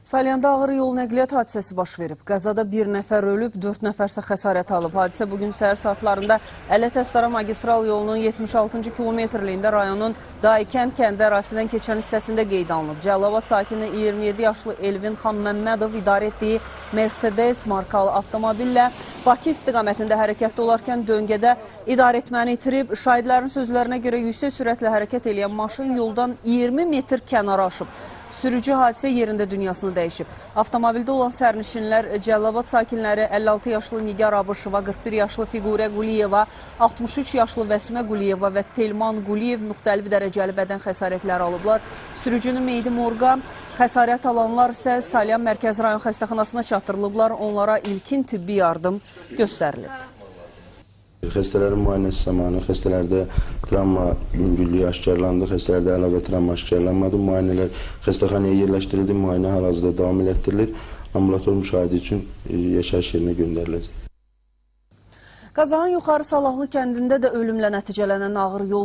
Salyanda ağır yol nəqliyyat hadisəsi baş verib. Qəzada bir nəfər ölüb, 4 nəfərsə xəsarət alıb. Hadisə bugün səhər saatlarında Ələt-Əstara magistral yolunun 76-cı kilometrliyində rayonun Daykənd kəndi ərazisindən keçən hissəsində qeydə alınıb. Cəlilabad sakini 27 yaşlı Elvin Xanməmmədov idarə etdiyi Mercedes markalı avtomobillə Bakı istiqamətində hərəkətdə olarkən döngədə idarəetməni itirib. Şahidlərin sözlərinə görə yüksək sürətlə hərəkət edən maşın yoldan 20 metr kənara aşıb. Sürücü hadisə yerində dünyasını dəyişib. Avtomobildə olan sərnişinlər Cəlilabad sakinləri 56 yaşlı Nigar Abışova, 41 yaşlı Fiqurə Quliyeva, 63 yaşlı Vəsmə Quliyeva və Telman Quliyev müxtəlif dərəcəli bədən xəsarətləri alıblar. Sürücünün meyidi morqa, xəsarət alanlar isə Salyan Mərkəzi rayon xəstəxanasına çatdırılıblar. Onlara ilkin tibbi yardım göstərilib. Xəstələrin müayinəsi zamanı xəstələrdə travma yüngüllüyü aşkarlandı, xəstələrdə əlavə travma aşkarlanmadı. Müayinələr xəstəxanaya yerləşdirildi, müayinə hal-hazırda davam elətdirilir. Ambulator müşahidə üçün yaşayış yerinə göndəriləcək. Qazanın Yuxarı Salahlı kəndində də ölümlə nəticələnən ağır yol